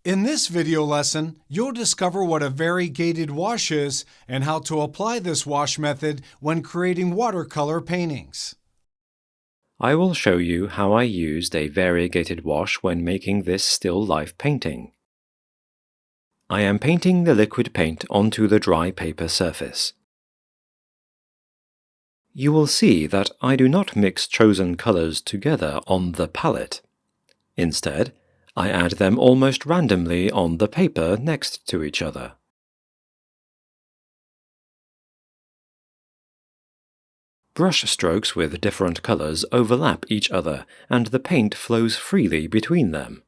In this video lesson, you'll discover what a variegated wash is and how to apply this wash method when creating watercolor paintings. I will show you how I used a variegated wash when making this still life painting. I am painting the liquid paint onto the dry paper surface. You will see that I do not mix chosen colors together on the palette. Instead, I add them almost randomly on the paper next to each other. Brush strokes with different colors overlap each other, and the paint flows freely between them.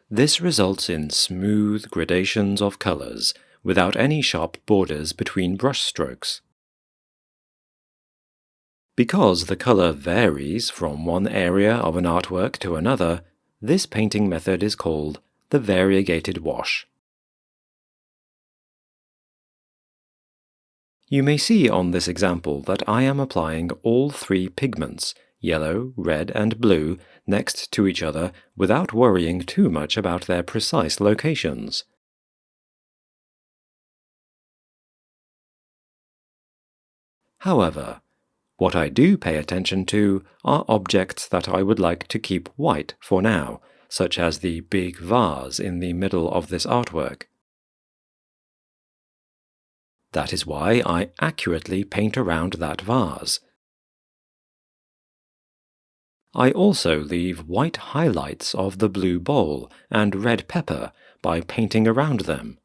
This results in smooth gradations of colors, without any sharp borders between brush strokes. Because the color varies from one area of an artwork to another, this painting method is called the variegated wash. You may see on this example that I am applying all three pigments, yellow, red, and blue, next to each other without worrying too much about their precise locations. However, what I do pay attention to are objects that I would like to keep white for now, such as the big vase in the middle of this artwork. That is why I accurately paint around that vase. I also leave white highlights of the blue bowl and red pepper by painting around them.